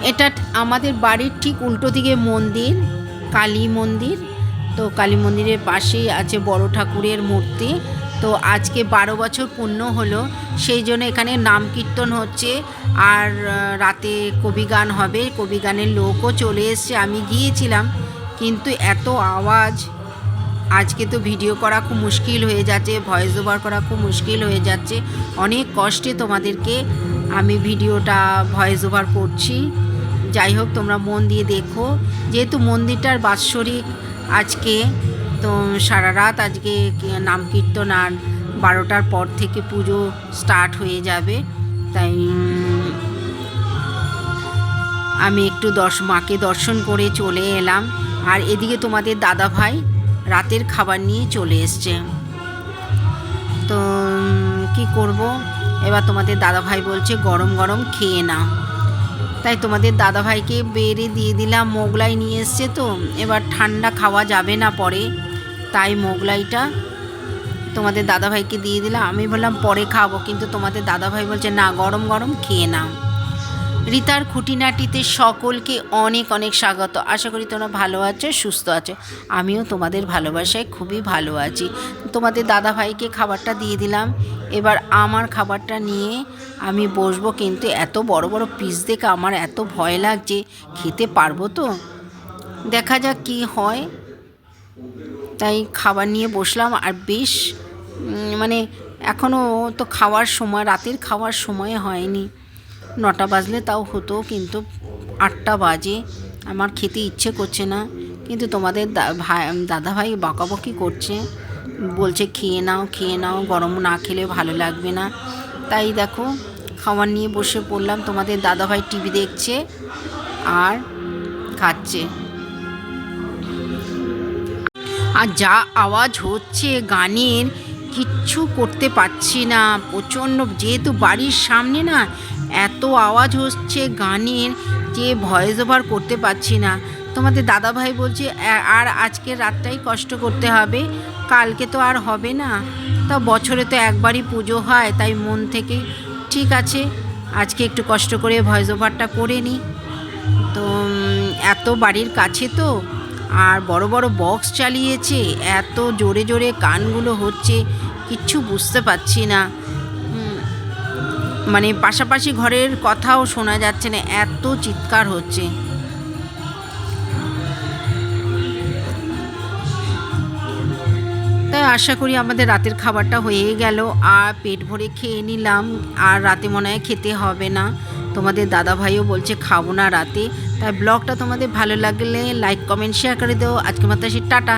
এটা আমাদের বাড়ির ঠিক উল্টো দিকে মন্দির, কালী মন্দির। তো কালী মন্দিরের পাশেই আছে বড় ঠাকুরের মূর্তি। তো আজকে 12 বছর পূর্ণ হলো, সেই জন্য এখানে নাম কীর্তন হচ্ছে। আর রাতে কবিগান হবে, কবিগানের লোকও চলে এসছে। আমি গিয়েছিলাম, কিন্তু এত আওয়াজ, আজকে তো ভিডিও করা খুব মুশকিল হয়ে যাচ্ছে, ভয়েস ওভার করা খুব মুশকিল হয়ে যাচ্ছে। অনেক কষ্টে তোমাদেরকে আমি ভিডিওটা ভয়েস ওভার করছি। যাই হোক, তোমরা মন দিয়ে দেখো। যেহেতু মন্দিরটার বাৎসরিক আজকে, তো সারা রাত আজকে নাম কীর্তন, আর 12টার পর থেকে পুজো স্টার্ট হয়ে যাবে। তাই আমি একটু মাকে দর্শন করে চলে এলাম। আর এদিকে তোমাদের দাদা ভাই রাতের খাবার নিয়ে চলে এসছে। তো কি করব, এবার তোমাদের দাদা ভাই বলছে গরম গরম খেয়ে নাও। তাই তোমাদের দাদা ভাইকে বেড়ে দিয়ে দিলাম। মোগলাই নিয়ে এসছে, তো এবার ঠান্ডা খাওয়া যাবে না পরে, তাই মোগলাইটা তোমাদের দাদা ভাইকে দিয়ে দিলাম। আমি বললাম পরে খাবো, কিন্তু তোমাদের দাদা ভাই বলছে না, গরম গরম খেয়ে নাও। রিতার খুঁটিনাটিতে সকলকে অনেক অনেক স্বাগত। আশা করি তোমরা ভালো আছো, সুস্থ আছো। আমিও তোমাদের ভালোবাসায় খুবই ভালো আছি। তোমাদের দাদা ভাইকে খাবারটা দিয়ে দিলাম। এবার আমার খাবারটা নিয়ে আমি বসবো, কিন্তু এত বড় বড় পিস দেখে আমার এত ভয় লাগছে, খেতে পারবো তো? দেখা যাক কি হয়। তাই খাবার নিয়ে বসলাম। আর বেশ মানে এখনও তো খাওয়ার সময়, রাতের খাওয়ার সময় হয়নি। 9টা বাজলে তাও হতো, কিন্তু 8টা বাজে। আমার খেতে ইচ্ছে করছে না, কিন্তু তোমাদের দাদা ভাই বকাবকি করছে, বলছে খেয়ে নাও খেয়ে নাও, গরম না খেলে ভালো লাগবে না। তাই দেখো খাবার নিয়ে বসে পড়লাম। তোমাদের দাদা ভাই টিভি দেখছে আর খাচ্ছে। আর যা আওয়াজ হচ্ছে গানের, কিচ্ছু করতে পারছি না, প্রচণ্ড। যেহেতু বাড়ির সামনে না, এত আওয়াজ হচ্ছে গানের যে ভয়েস ওভার করতে পারছি না। তোমাদের দাদাভাই বলছে আর আজকের রাতটাই কষ্ট করতে হবে, কালকে তো আর হবে না। তা বছরে তো একবারই পুজো হয়, তাই মন থেকেই ঠিক আছে, আজকে একটু কষ্ট করে ভয়েস ওভারটা করে নিই। তো এত বাড়ির কাছে তো, আর বড় বড় বক্স চালিয়েছে, এত জোরে জোরে গানগুলো হচ্ছে, কিচ্ছু বুঝতে পারছি না। মানে পাশাপাশি ঘরের কথাও শোনা যাচ্ছে না, এত চিৎকার হচ্ছে। তাই আশা করি আমাদের রাতের খাবারটা হয়ে গেল, আর পেট ভরে খেয়ে নিলাম। আর রাতে মনে হয় খেতে হবে না। তোমাদের দাদাভাইও বলছে খাবো না রাতে। তাই ব্লগটা তোমাদের ভালো লাগলে লাইক কমেন্ট শেয়ার করে দেও। আজকের মতো আসি, টাটা।